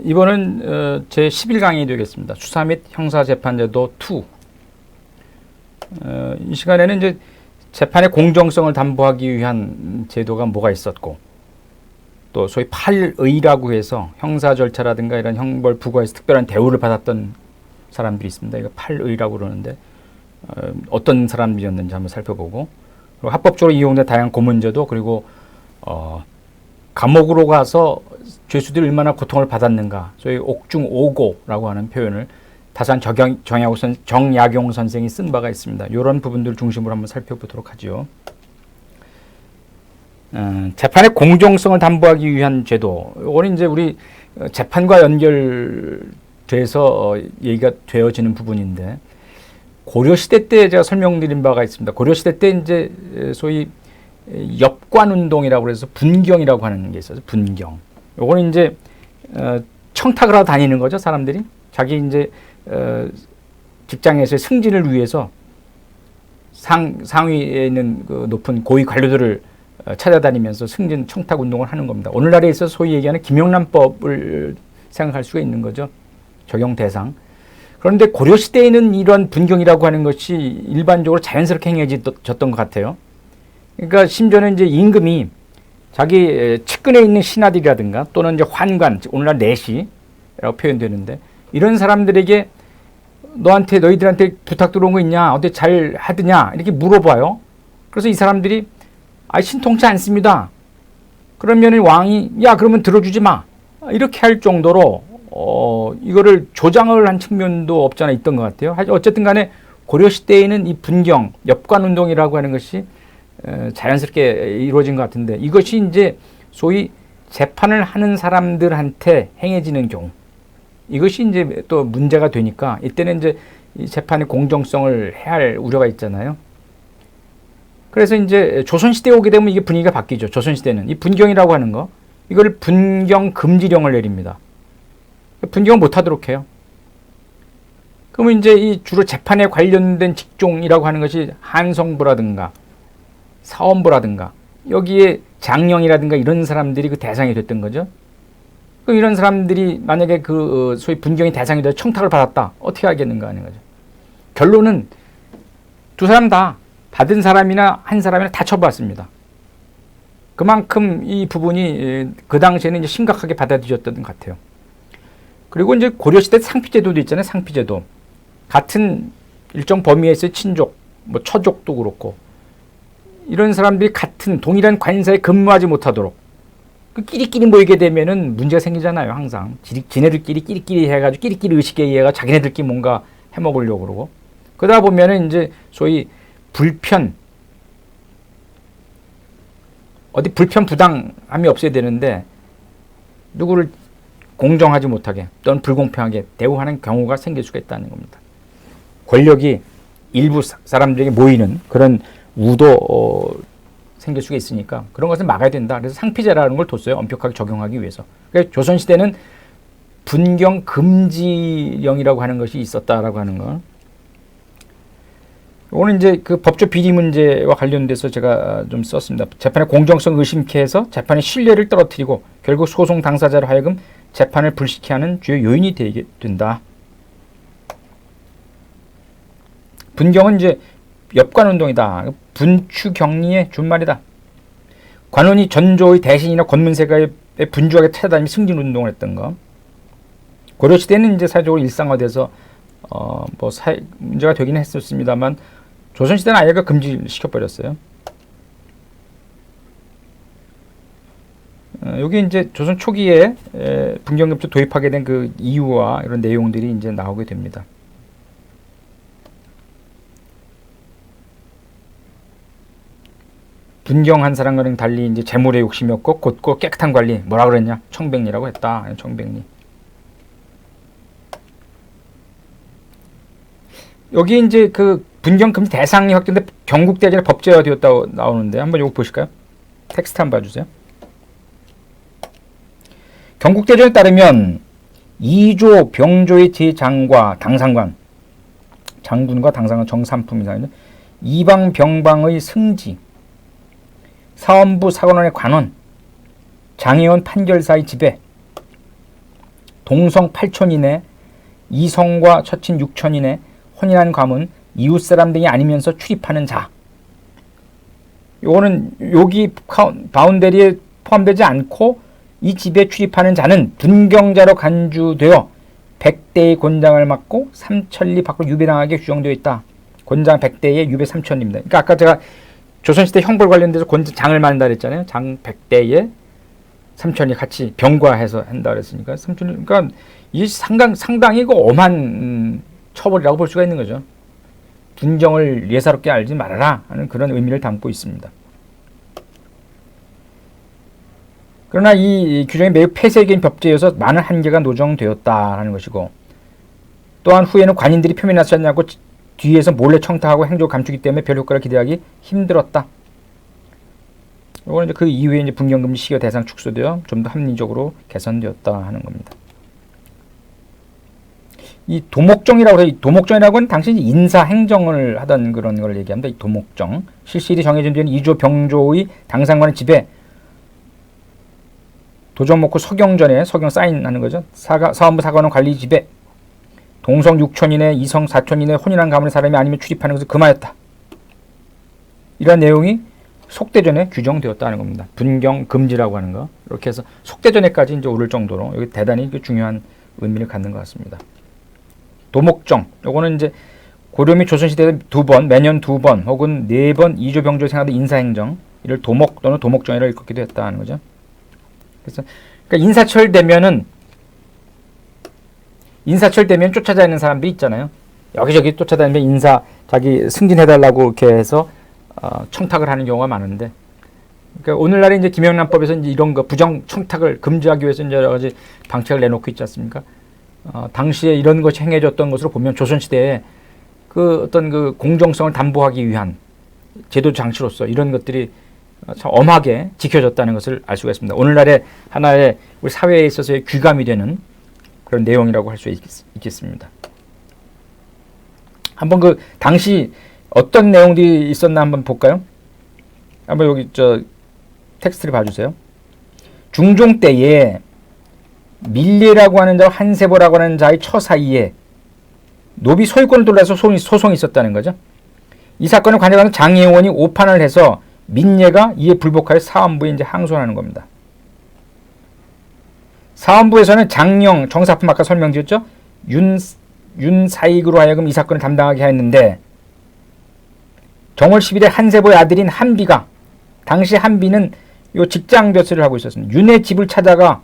이번은 제 11강이 되겠습니다. 수사 및 형사재판제도 2. 이 시간에는 이제 재판의 공정성을 담보하기 위한 제도가 뭐가 있었고, 또 소위 팔의라고 해서 형사 절차라든가 이런 형벌 부과에서 특별한 대우를 받았던 사람들이 있습니다. 이거 팔의라고 그러는데 어떤 사람들이었는지 한번 살펴보고, 그리고 합법적으로 이용된 다양한 고문제도, 그리고 감옥으로 가서 죄수들이 얼마나 고통을 받았는가, 소위 옥중오고라고 하는 표현을 다산 정약용 선생이 쓴 바가 있습니다. 이런 부분들 중심으로 한번 살펴보도록 하죠. 재판의 공정성을 담보하기 위한 제도, 이거는 이제 우리 재판과 연결돼서 얘기가 되어지는 부분인데, 고려시대 때 제가 설명드린 바가 있습니다. 고려시대 때 이제 소위 엽관운동이라고 해서 분경이라고 하는 게 있어요. 분경. 요거는 이제 청탁을 하러 다니는 거죠. 사람들이 자기 이제 직장에서의 승진을 위해서 상위에 있는 그 높은 고위 관료들을 찾아다니면서 승진 청탁 운동을 하는 겁니다. 오늘날에 있어서 소위 얘기하는 김영란법을 생각할 수가 있는 거죠. 적용 대상. 그런데 고려시대에는 이런 분경이라고 하는 것이 일반적으로 자연스럽게 행해졌던 것 같아요. 그러니까 심지어는 이제 임금이 자기 측근에 있는 신하들이라든가 또는 이제 환관, 오늘날 내시라고 표현되는데, 이런 사람들에게 너희들한테 부탁 들어온 거 있냐? 어때 잘 하드냐? 이렇게 물어봐요. 그래서 이 사람들이 신통치 않습니다. 그러면 왕이 그러면 들어주지 마. 이렇게 할 정도로 이거를 조장을 한 측면도 없지 않아 있던 것 같아요. 어쨌든 간에 고려시대에는 이 분경, 엽관운동이라고 하는 것이 자연스럽게 이루어진 것 같은데, 이것이 이제 소위 재판을 하는 사람들한테 행해지는 경우, 이것이 이제 또 문제가 되니까 이때는 이제 이 재판의 공정성을 해할 우려가 있잖아요. 그래서 이제 조선시대에 오게 되면 이게 분위기가 바뀌죠. 조선시대는 이 분경이라고 하는 거, 이걸 분경 금지령을 내립니다. 분경을 못하도록 해요. 그러면 이제 이 주로 재판에 관련된 직종이라고 하는 것이 한성부라든가 사원부라든가 여기에 장령이라든가 이런 사람들이 그 대상이 됐던 거죠. 그럼 이런 사람들이 만약에 그 소위 분경이 대상이 돼서 청탁을 받았다, 어떻게 하겠는가 하는 거죠. 결론은 두 사람 다, 받은 사람이나 한 사람이나 다 처벌받습니다. 그만큼 이 부분이 그 당시에는 이제 심각하게 받아들여졌던 것 같아요. 그리고 이제 고려시대 상피제도도 있잖아요. 상피제도. 같은 일정 범위에서의 친족, 뭐 처족도 그렇고, 이런 사람들이 같은 동일한 관사에 근무하지 못하도록 그 끼리끼리 모이게 되면은 문제가 생기잖아요. 항상 지네들끼리 끼리끼리 해가지고 끼리끼리 의식에 의해가 자기네들끼리 뭔가 해먹으려고 그러고, 그러다 보면은 이제 소위 불편, 어디 불편 부당함이 없어야 되는데 누구를 공정하지 못하게 또는 불공평하게 대우하는 경우가 생길 수가 있다는 겁니다. 권력이 일부 사람들에게 모이는 그런 우도 생길 수가 있으니까 그런 것을 막아야 된다. 그래서 상피제라는 걸 뒀어요. 엄격하게 적용하기 위해서. 그래서 조선시대는 분경 금지령이라고 하는 것이 있었다라고 하는 거. 오늘 이제 그 법조 비리 문제와 관련돼서 제가 좀 썼습니다. 재판의 공정성 의심케 해서 재판의 신뢰를 떨어뜨리고 결국 소송 당사자로 하여금 재판을 불식케 하는 주요 요인이 되게 된다. 분경은 이제 엽관운동이다. 분추경리의 준말이다. 관원이 전조의 대신이나 권문세가의 분주하게 찾아다니며 승진운동을 했던 거. 고려시대는 이제 사회적으로 일상화돼서 문제가 되긴 했었습니다만, 조선시대는 아예 금지시켜버렸어요. 여기 이제 조선 초기에 분경급제 도입하게 된 그 이유와 이런 내용들이 이제 나오게 됩니다. 분경한 사람과는 달리 이제 재물에 욕심이 없고 곧고 깨끗한 관리, 뭐라 그랬냐? 청백리라고 했다. 청백리. 여기 이제 그 분경 금지 대상이 확정돼 경국대전에 법제화되었다고 나오는데 한번 이거 보실까요? 텍스트 한번 봐주세요. 경국대전에 따르면 이조 병조의 제장과 당상관, 장군과 당상관 정삼품이다. 이방 병방의 승지, 사원부 사관원의 관원, 장의원 판결사의 지배, 동성 8촌 이내, 이성과 처친 6촌 이내, 혼인한 가문, 이웃사람 등이 아니면서 출입하는 자. 요거는 여기 바운더리에 포함되지 않고 이 집에 출입하는 자는 분경자로 간주되어 100대의 곤장을 맞고 3천리 밖으로 유배당하게 규정되어 있다. 곤장 100대에 유배 3천리입니다. 그러니까 아까 제가 조선시대 형벌 관련돼서 장을 만든다 그랬잖아요. 장 100대에 3천리 같이 병과해서 한다 그랬으니까 3천리. 그러니까 이게 상당히 엄한 처벌이라고 볼 수가 있는 거죠. 분경을 예사롭게 알지 말아라 하는 그런 의미를 담고 있습니다. 그러나 이 규정이 매우 폐쇄적인 법제여서 많은 한계가 노정되었다라는 것이고, 또한 후에는 관인들이 표면하지 않냐고 뒤에서 몰래 청탁하고 행적을 감추기 때문에 별 효과를 기대하기 힘들었다. 이거는 이제 그 이후에 이제 분경금지 시효 대상 축소되어 좀 더 합리적으로 개선되었다 하는 겁니다. 이 도목정이라고 해서, 이 도목정이라고 하는 당시 인사 행정을 하던 그런 걸 얘기합니다. 이 도목정. 실시일이 정해진 뒤에는 이조 병조의 당상관의 집에 도정 먹고 서경전에 서경 사인하는 거죠. 사원부 사관원 관리 집에 동성 6촌 이내, 이성 4촌 이내 혼인한 가문의 사람이 아니면 출입하는 것을 금하였다. 이런 내용이 속대전에 규정되었다는 겁니다. 분경 금지라고 하는 거. 이렇게 해서 속대전에까지 이제 오를 정도로 여기 대단히 중요한 의미를 갖는 것 같습니다. 도목정. 요거는 이제 고려 및 조선시대에 매년 두 번 혹은 네 번 이조 병조에 생각하던 인사행정, 이를 도목 또는 도목정이라고 일컫기도 했다는 거죠. 그래서 그러니까 인사철 되면 쫓아다니는 사람들이 있잖아요. 여기저기 쫓아다니면 자기 승진해달라고 이렇게 해서 청탁을 하는 경우가 많은데, 그러니까 오늘날에 이제 김영란법에서 이제 이런 거 부정 청탁을 금지하기 위해서 이제 여러 가지 방책을 내놓고 있지 않습니까? 당시에 이런 것이 행해졌던 것으로 보면 조선시대에 그 어떤 그 공정성을 담보하기 위한 제도 장치로서 이런 것들이 참 엄하게 지켜졌다는 것을 알 수가 있습니다. 오늘날의 하나의 우리 사회에 있어서의 귀감이 되는 그런 내용이라고 할 수 있겠습니다. 한번 그 당시 어떤 내용들이 있었나 한번 볼까요? 한번 여기 텍스트를 봐주세요. 중종 때에 밀례라고 하는 자와 한세보라고 하는 자의 처 사이에 노비 소유권을 돌려서 소송이 있었다는 거죠. 이 사건을 관여하는 장의원이 오판을 해서 민예가 이에 불복하여 사원부에 이제 항소하는 겁니다. 사원부에서는 장령, 정사품 아까 설명드렸죠? 윤사익으로 하여금 이 사건을 담당하게 했는데, 정월 10일에 한세보의 아들인 한비가, 당시 한비는 요 직장 벼슬을 하고 있었습니다. 윤의 집을 찾아가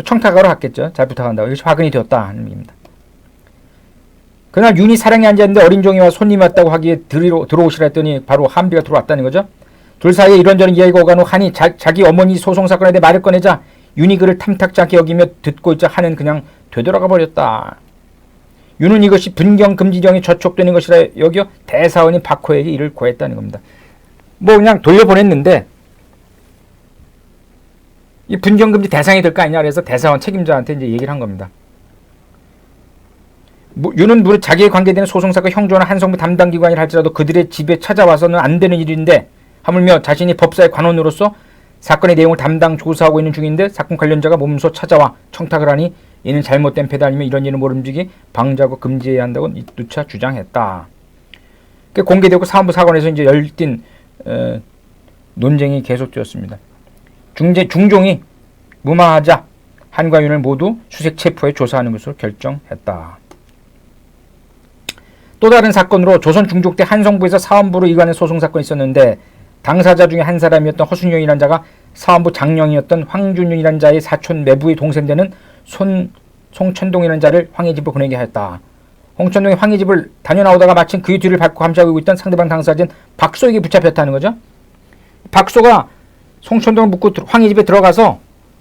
청탁하러 갔겠죠. 잘 부탁한다고. 이것이 화근이 되었다 하는 얘기입니다. 그날 윤이 사랑에 앉았는데 어린 종이와 손님이 왔다고 하기에 들어오시라 했더니 바로 한비가 들어왔다는 거죠. 둘 사이에 이런저런 이야기가 오간 후 한이 자기 어머니 소송사건에 대해 말을 꺼내자 윤이 그를 탐탁지 않게 여기며 듣고 있자 한은 그냥 되돌아가 버렸다. 윤은 이것이 분경금지령이 저촉되는 것이라 여겨 대사원인 박호에게 이를 고했다는 겁니다. 뭐 그냥 돌려보냈는데 이 분경금지 대상이 될 거 아니냐 그래서 대사원 책임자한테 이제 얘기를 한 겁니다. 윤은 무릇 자기에 관계되는 소송사건 형조나 한성부 담당기관이라 할지라도 그들의 집에 찾아와서는 안 되는 일인데, 하물며 자신이 법사의 관원으로서 사건의 내용을 담당 조사하고 있는 중인데 사건 관련자가 몸소 찾아와 청탁을 하니 이는 잘못된 패다 아니면 이런 일은 모름지기 방지하고 금지해야 한다고 누차 주장했다. 공개되고 사원부 사건에서 이제 열띤 논쟁이 계속되었습니다. 중종이 무마하자 한과 윤을 모두 수색 체포해 조사하는 것으로 결정했다. 또 다른 사건으로 조선 중종 때 한성부에서 사원부로 이관한 소송사건이 있었는데, 당사자 중에 한 사람이었던 허순영이라는 자가 사원부 장령이었던 황준윤이라는 자의 사촌 매부의 동생 되는 송천동이라는 자를 황의 집으로 보내게 하였다. 홍천동이 황의 집을 다녀나오다가 마침 그의 뒤를 밟고 감싸고 있던 상대방 당사자인 박소에게 붙잡혔다는 거죠. 박소가 송천동을 묻고 황의 집에 들어가서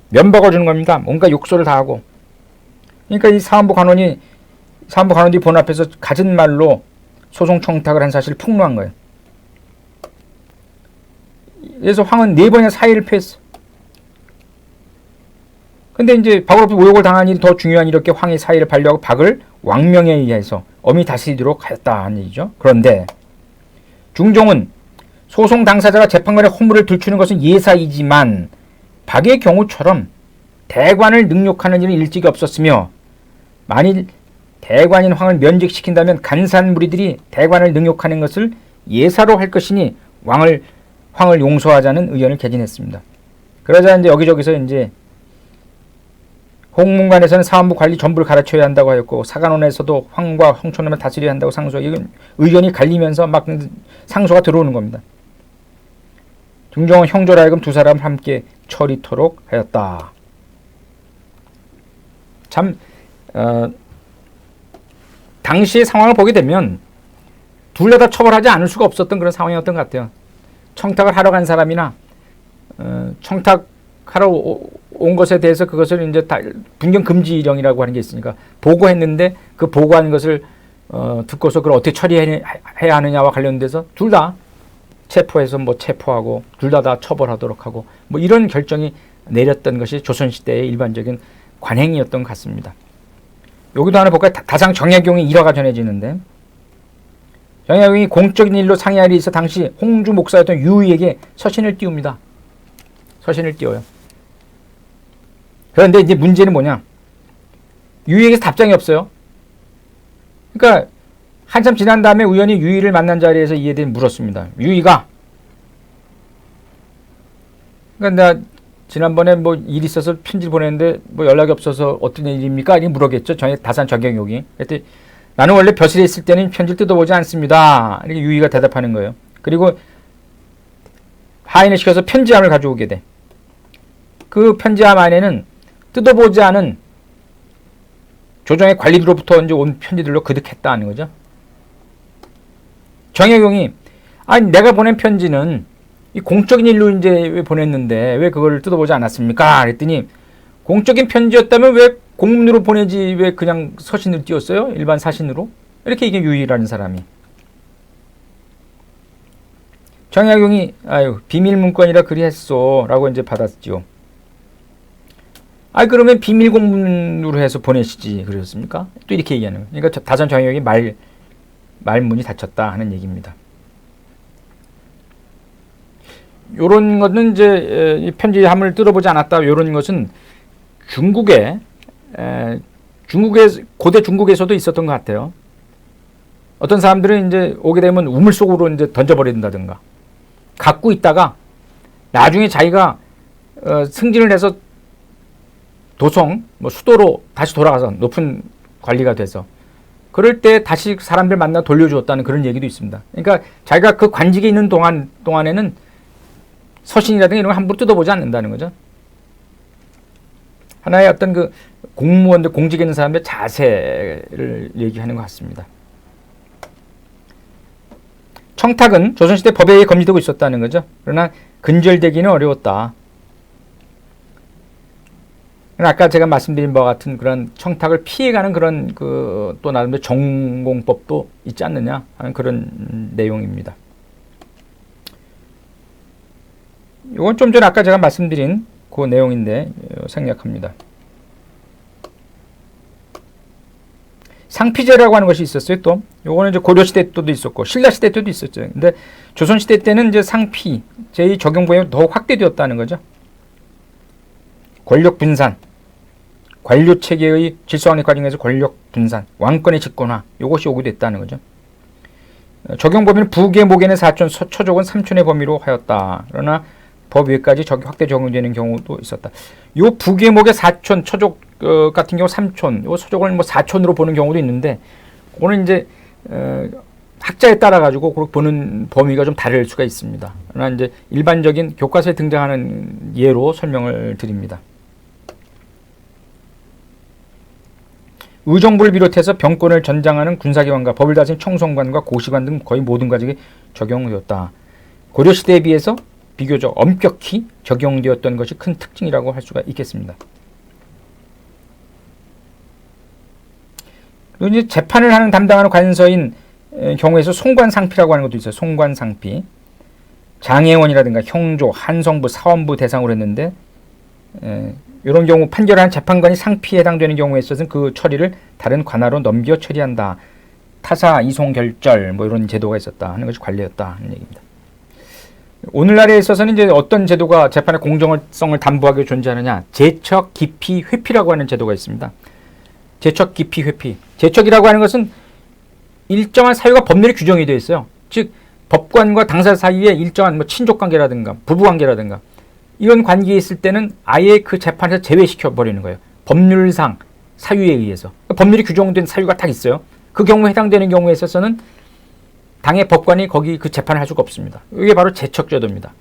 면박을 주는 겁니다. 뭔가 욕설을 다 하고. 그러니까 이 사원부 관원들이 본 앞에서 갖은 말로 소송 청탁을 한 사실을 폭로한 거예요. 그래서 황은 4번이나 사의를 표했어. 근데 이제 박을 앞에 모욕을 당한 일이 더 중요한 이렇게 황의 사의를 반려하고 박을 왕명에 의해서 엄히 다스리도록 하였다 하는 얘기죠. 그런데 중종은 소송 당사자가 재판관의 허물을 들추는 것은 예사이지만 박의 경우처럼 대관을 능욕하는 일은 일찍이 없었으며 만일 대관인 황을 면직시킨다면 간사한 무리들이 대관을 능욕하는 것을 예사로 할 것이니 황을 용서하자는 의견을 개진했습니다. 그러자 이제 여기저기서 이제 홍문관에서는 사원부 관리 전부를 가르쳐야 한다고 하였고 사간원에서도 황과 홍촌을 다스려야 한다고 상소. 이건 의견이 갈리면서 막 상소가 들어오는 겁니다. 중종은 형조라 하여금 두 사람을 함께 처리토록 하였다. 참 당시의 상황을 보게 되면 둘 다 처벌하지 않을 수가 없었던 그런 상황이었던 것 같아요. 청탁을 하러 간 사람이나 청탁하러 온 것에 대해서 그것을 이제 다 분경 금지령이라고 하는 게 있으니까 보고했는데 그 보고한 것을 듣고서 그걸 어떻게 처리해야 하느냐와 관련돼서 둘 다 체포해서 뭐 체포하고 둘 다 처벌하도록 하고 뭐 이런 결정이 내렸던 것이 조선시대의 일반적인 관행이었던 것 같습니다. 여기도 하나 볼까요? 다상 정약용이 일화가 전해지는데 정약용이 공적인 일로 상의할 일이 있어 당시 홍주 목사였던 유의에게 서신을 띄웁니다. 서신을 띄워요. 그런데 이제 문제는 뭐냐? 유의에게서 답장이 없어요. 그러니까 한참 지난 다음에 우연히 유의를 만난 자리에서 이에 대해 물었습니다. 유의가 그러니까 나 지난번에 뭐 일 있어서 편지를 보냈는데 뭐 연락이 없어서 어떤 일입니까? 이렇게 물었겠죠. 다산 정약용이. 그랬더니 나는 원래 벼슬에 있을 때는 편지를 뜯어보지 않습니다. 이렇게 유의가 대답하는 거예요. 그리고 하인을 시켜서 편지함을 가져오게 돼. 그 편지함 안에는 뜯어보지 않은 조정의 관리들로부터 이제 온 편지들로 그득했다는 거죠. 정약용이 아니 내가 보낸 편지는 이 공적인 일로 이제 왜 보냈는데 왜 그걸 뜯어보지 않았습니까? 그랬더니 공적인 편지였다면 왜 공문으로 보내지 왜 그냥 서신을 띄웠어요? 일반 사신으로? 이렇게 이게 유의라는 사람이. 정약용이 아유 비밀 문건이라 그리했소 라고 이제 받았지요. 아니 그러면 비밀 공문으로 해서 보내시지 그러셨습니까? 또 이렇게 얘기하는 거예요. 그러니까 다산 정약용이 말문이 닫혔다 하는 얘기입니다. 요런 것은 이제 이 편지함을 뜯어보지 않았다. 요런 것은 중국의 고대 중국에서도 있었던 것 같아요. 어떤 사람들은 이제 오게 되면 우물 속으로 이제 던져버린다든가 갖고 있다가 나중에 자기가 승진을 해서 도성, 뭐 수도로 다시 돌아가서 높은 관리가 돼서 그럴 때 다시 사람들 만나 돌려주었다는 그런 얘기도 있습니다. 그러니까 자기가 그 관직에 있는 동안에는 서신이라든가 이런 거 함부로 뜯어보지 않는다는 거죠. 하나의 어떤 그 공무원들, 공직에 있는 사람의 자세를 얘기하는 것 같습니다. 청탁은 조선시대 법에 의해 금지되고 있었다는 거죠. 그러나 근절되기는 어려웠다. 아까 제가 말씀드린 바와 같은 그런 청탁을 피해가는 그런 또 나름대로 전공법도 있지 않느냐 하는 그런 내용입니다. 이건 좀 전에 아까 제가 말씀드린 그 내용인데 생략합니다. 상피제라고 하는 것이 있었어요. 또 요거는 이제 고려시대 때도 있었고 신라시대 때도 있었죠. 근데 조선시대 때는 이제 상피 제2 적용 범위가 더욱 확대되었다는 거죠. 권력 분산, 관료 체계의 질서확립 과정에서 권력 분산, 왕권의 집권화 이것이 오게 됐다는 거죠. 적용 범위는 부계, 모계는 4촌, 처족은 3촌의 범위로 하였다. 그러나 법 외까지 확대 적용되는 경우도 있었다. 요 부계, 모계 4촌, 처족 같은 경우 3촌, 요 서족을 뭐 4촌으로 보는 경우도 있는데 그거는 이제 학자에 따라 가지고 보는 범위가 좀 다를 수가 있습니다. 그러나 이제 일반적인 교과서에 등장하는 예로 설명을 드립니다. 의정부를 비롯해서 병권을 전장하는 군사기관과 법을 다스린 청송관과 고시관 등 거의 모든 과정에 적용되었다. 고려시대에 비해서 비교적 엄격히 적용되었던 것이 큰 특징이라고 할 수가 있겠습니다. 그리고 이제 재판을 하는 담당하는 관서인 경우에서 송관상피라고 하는 것도 있어요. 송관상피. 장애원이라든가 형조, 한성부, 사원부 대상으로 했는데 이런 경우 판결한 재판관이 상피에 해당되는 경우에 있어서는 그 처리를 다른 관하로 넘겨 처리한다. 타사 이송 결절 뭐 이런 제도가 있었다 하는 것이 관례였다 하는 얘기입니다. 오늘날에 있어서는 이제 어떤 제도가 재판의 공정성을 담보하게 존재하느냐? 제척, 기피, 회피라고 하는 제도가 있습니다. 제척, 기피, 회피. 제척이라고 하는 것은 일정한 사유가 법률에 규정이 되어 있어요. 즉 법관과 당사자 사이에 일정한 뭐 친족 관계라든가 부부 관계라든가 이런 관계에 있을 때는 아예 그 재판에서 제외시켜 버리는 거예요. 법률상 사유에 의해서. 법률이 규정된 사유가 딱 있어요. 그 경우에 해당되는 경우에 있어서는 당의 법관이 거기 그 재판을 할 수가 없습니다. 이게 바로 제척제도입니다.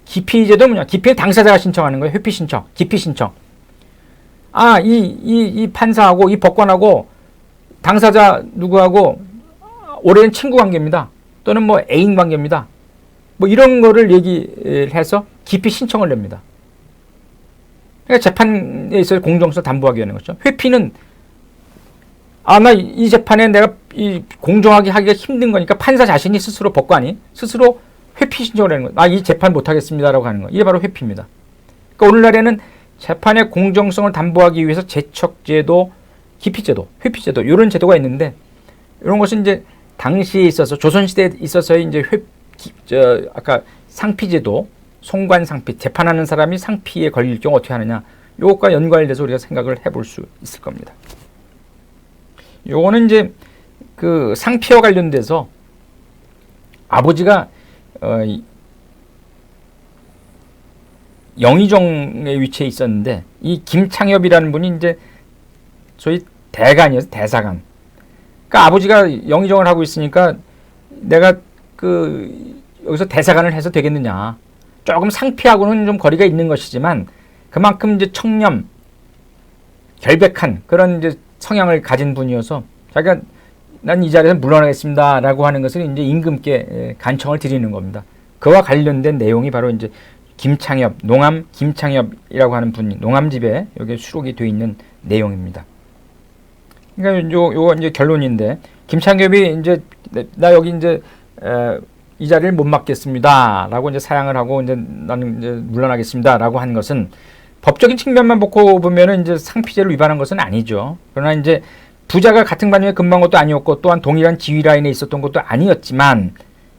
기피제도 뭐냐? 기피는 당사자가 신청하는 거예요. 회피 신청, 기피 신청. 아, 이 판사하고 이 법관하고 당사자 누구하고 오랜 친구 관계입니다. 또는 뭐 애인 관계입니다. 뭐 이런 거를 얘기해서 기피 신청을 냅니다. 그러니까 재판에 있어서 공정성 담보하기 위한 거죠. 회피는 나 이 재판에 내가 이 공정하게 하기가 힘든 거니까 판사 자신이 스스로 법관이 스스로 회피 신청을 하는 거예요. 이 재판 못 하겠습니다라고 하는 거. 이게 바로 회피입니다. 그러니까 오늘날에는 재판의 공정성을 담보하기 위해서 제척제도, 기피제도, 회피제도 이런 제도가 있는데 이런 것은 이제 당시에 있어서 조선시대에 있어서의 이제 아까 상피제도, 송관상피, 재판하는 사람이 상피에 걸릴 경우 어떻게 하느냐, 이것과 연관돼서 우리가 생각을 해볼 수 있을 겁니다. 요거는 이제 그 상피와 관련돼서 아버지가 영의정의 위치에 있었는데 이 김창엽이라는 분이 이제 소위 대간이어서 대사관. 그러니까 아버지가 영의정을 하고 있으니까 내가 여기서 대사관을 해서 되겠느냐. 조금 상피하고는 좀 거리가 있는 것이지만 그만큼 이제 청렴, 결백한 그런 이제 성향을 가진 분이어서 자기가 난 이 자리에서 물러나겠습니다라고 하는 것을 이제 임금께 간청을 드리는 겁니다. 그와 관련된 내용이 바로 이제 김창엽, 농암 김창엽이라고 하는 분이 농암집에 여기 수록이 되어 있는 내용입니다. 그러니까 요거 이제 결론인데 김창엽이 이제 나 여기 이제 이 자리를 못 맡겠습니다라고 이제 사양을 하고 이제 나는 이제 물러나겠습니다라고 한 것은 법적인 측면만 보고 보면은 이제 상피제를 위반한 것은 아니죠. 그러나 이제 부자가 같은 반영에 근무한 것도 아니었고 또한 동일한 지위 라인에 있었던 것도 아니었지만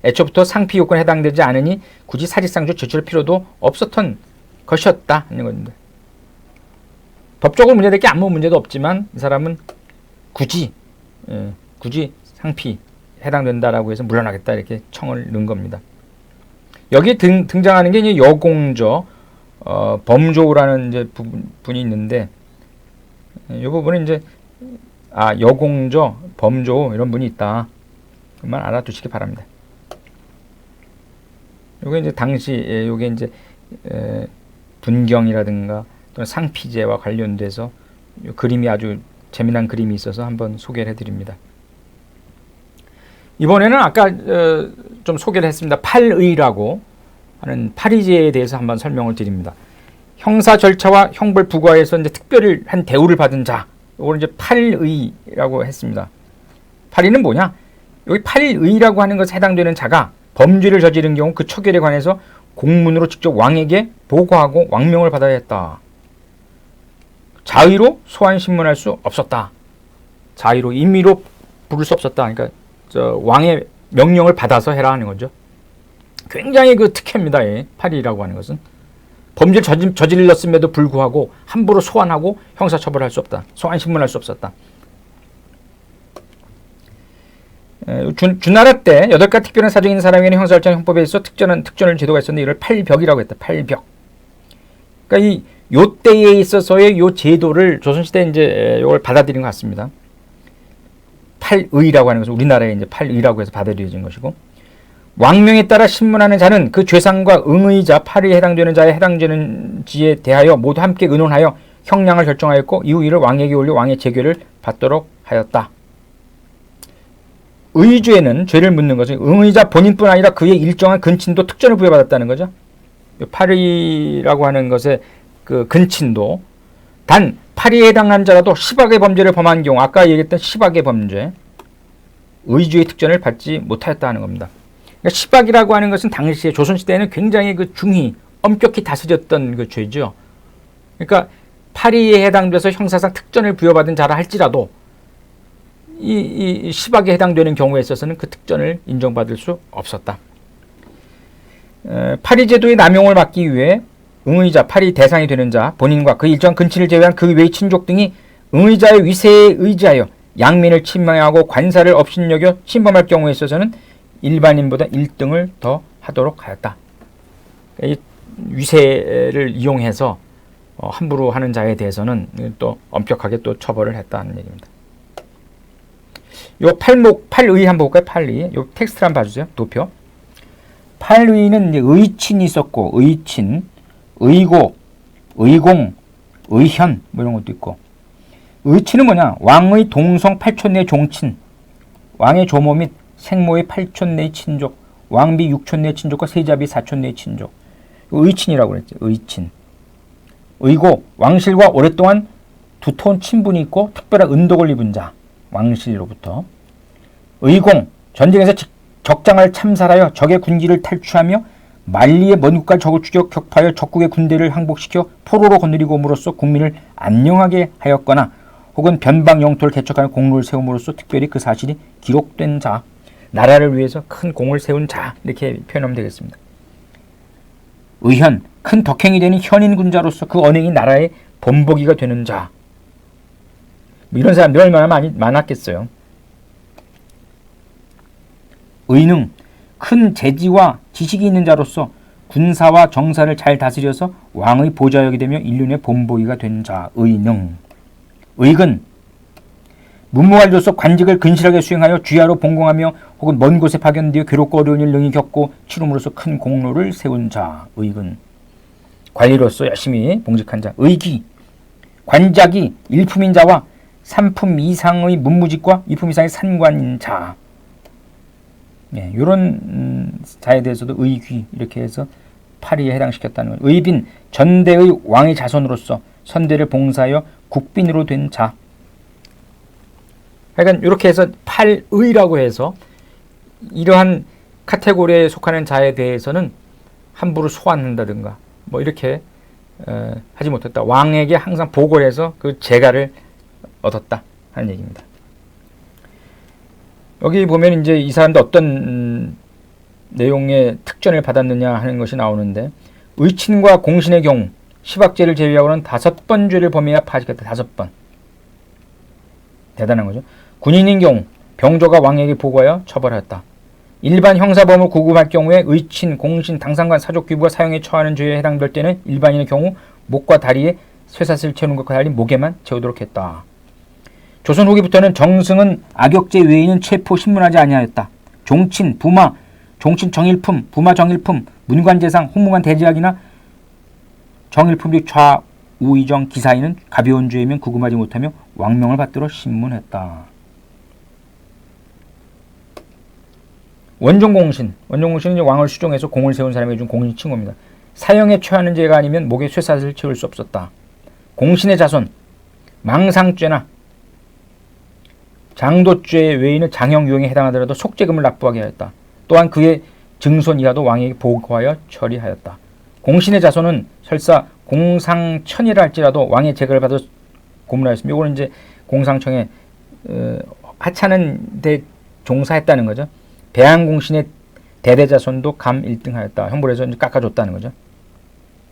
애초부터 상피 요건에 해당되지 않으니 굳이 사직상조 제출할 필요도 없었던 것이었다 하는 겁니다. 법적으로 문제될 게 아무 문제도 없지만 이 사람은 굳이 상피 해당된다라고 해서 물러나겠다 이렇게 청을 넣은 겁니다. 여기에 등장하는 게 이제 여공조, 범조라는 이제 분이 있는데 이 부분은 이제 여공조, 범조 이런 분이 있다. 그만 알아두시기 바랍니다. 요게 이제 당시 요게 이제 분경이라든가 또는 상피제와 관련돼서 그림이 아주 재미난 그림이 있어서 한번 소개를 해드립니다. 이번에는 아까 좀 소개를 했습니다. 팔의라고 하는 파리제에 대해서 한번 설명을 드립니다. 형사 절차와 형벌 부과에서 이제 특별한 대우를 받은 자, 이걸 이제 팔의라고 했습니다. 팔의는 뭐냐? 여기 팔의라고 하는 것에 해당되는 자가 범죄를 저지른 경우 그 처결에 관해서 공문으로 직접 왕에게 보고하고 왕명을 받아야 했다. 자의로 소환 신문할 수 없었다. 자의로 임의로 부를 수 없었다. 그러니까 왕의 명령을 받아서 해라 하는 거죠. 굉장히 그 특혜입니다. 팔의라고 하는 것은 범죄를 저질렀음에도 불구하고 함부로 소환하고 형사처벌할 수 없다. 소환 신문할 수 없었다. 주나라 때 8가지 특별한 사정이 있는 사람에게는 형사절차 형법에 있어 특전을 제도가 있었는데 이를 팔벽이라고 했다. 팔벽. 그러니까 요 때에 있어서의 요 제도를 조선시대 이제 이걸 받아들인 것 같습니다. 팔의라고 하는 것은 우리나라에 이제 팔의라고 해서 받아들여진 것이고, 왕명에 따라 신문하는 자는 그 죄상과 응의자 팔의에 해당되는 자에 해당되는 지에 대하여 모두 함께 의논하여 형량을 결정하였고 이후 이를 왕에게 올려 왕의 재결을 받도록 하였다. 의주에는 죄를 묻는 것은 응의자 본인뿐 아니라 그의 일정한 근친도 특전을 부여받았다는 거죠. 팔의라고 하는 것의 그 근친도 단 팔의에 해당한 자라도 10악의 범죄를 범한 경우, 아까 얘기했던 10악의 범죄, 의주의 특전을 받지 못하였다는 겁니다. 그러니까 10악이라고 하는 것은 당시에 조선시대에는 굉장히 그 중히 엄격히 다스렸던 그 죄죠. 그러니까 팔의에 해당돼서 형사상 특전을 부여받은 자라 할지라도 이 10악에 해당되는 경우에 있어서는 그 특전을 인정받을 수 없었다. 파리 제도의 남용을 막기 위해 응의자, 파리 대상이 되는 자, 본인과 그 일정 근친을 제외한 그 외의 친족 등이 응의자의 위세에 의지하여 양민을 침해하고 관사를 업신여겨 침범할 경우에 있어서는 일반인보다 1등을 더 하도록 하였다. 이 위세를 이용해서 함부로 하는 자에 대해서는 또 엄격하게 또 처벌을 했다는 얘기입니다. 요 팔목, 팔의 한번 볼까요? 팔의. 요 텍스트를 한번 봐주세요. 도표. 팔의는 이제 의친이 있었고, 의친, 의고, 의공, 의현, 뭐 이런 것도 있고. 의친은 뭐냐? 왕의 동성 팔촌 내 종친, 왕의 조모 및 생모의 팔촌 내 친족, 왕비 육촌 내 친족과 세자비 사촌 내 친족. 의친이라고 그랬죠. 의친. 의고, 왕실과 오랫동안 두터운 친분이 있고 특별한 은덕을 입은 자, 왕실로부터. 의공, 전쟁에서 적장을 참살하여 적의 군기를 탈취하며 만리의 먼 국가 적을 추격 격파하여 적국의 군대를 항복시켜 포로로 거느리고 옴으로써 국민을 안녕하게 하였거나 혹은 변방 영토를 개척하여 공로를 세움으로써 특별히 그 사실이 기록된 자, 나라를 위해서 큰 공을 세운 자, 이렇게 표현하면 되겠습니다. 의현, 큰 덕행이 되는 현인 군자로서 그 언행이 나라의 본보기가 되는 자. 뭐 이런 사람들이 얼마나 많았겠어요. 의능, 큰 재지와 지식이 있는 자로서 군사와 정사를 잘 다스려서 왕의 보좌역이 되며 인륜의 본보기가 된 자. 의능. 의근, 문무관리로서 관직을 근실하게 수행하여 주야로 봉공하며 혹은 먼 곳에 파견되어 괴롭고 어려운 일 능히 겪고 치름으로써 큰 공로를 세운 자. 의근. 관리로서 열심히 봉직한 자. 의기, 관작이 일품인 자와 3품 이상의 문무직과 2품 이상의 산관인 자. 예, 이런 자에 대해서도 의귀 이렇게 해서 파리에 해당시켰다는 거예요. 의빈, 전대의 왕의 자손으로서 선대를 봉사하여 국빈으로 된 자. 그러니까 이렇게 해서 팔의라고 해서 이러한 카테고리에 속하는 자에 대해서는 함부로 소환한다든가 뭐 이렇게 하지 못했다. 왕에게 항상 보고를 해서 그 재가를 얻었다 하는 얘기입니다. 여기 보면 이제 이 사람도 어떤 내용의 특전을 받았느냐 하는 것이 나오는데, 의친과 공신의 경우 시박죄를 제외하고는 5번 죄를 범해야 파직했다. 5번. 대단한 거죠. 군인인 경우 병조가 왕에게 보고하여 처벌하였다. 일반 형사범을 구금할 경우에 의친, 공신, 당상관, 사족, 귀부가 사형에 처하는 죄에 해당될 때는 일반인의 경우 목과 다리에 쇠사슬을 채우는 것과 달리 목에만 채우도록 했다. 조선 후기부터는 정승은 악역죄 외에는 체포 신문하지 아니하였다. 종친, 부마, 종친 정일품, 부마 정일품, 문관재상, 홍무관 대제학이나 정일품 및 좌우의정 기사인은 가벼운 죄이면 구금하지 못하며 왕명을 받들어 신문했다. 원종공신, 원종공신은 왕을 수종해서 공을 세운 사람에게 준 공신 칭호입니다. 사형에 처하는 죄가 아니면 목에 쇠사슬을 채울 수 없었다. 공신의 자손, 망상죄나 장도죄 외에는 장형 유형에 해당하더라도 속죄금을 납부하게 하였다. 또한 그의 증손 이하도 왕에게 보고하여 처리하였다. 공신의 자손은 설사 공상천이라 할지라도 왕의 재가를 받아 고문하였으며, 이거는 이제 공상청에 하찮은 데 종사했다는 거죠. 배양공신의 대대자손도 감 1등하였다. 형벌에서 이제 깎아줬다는 거죠.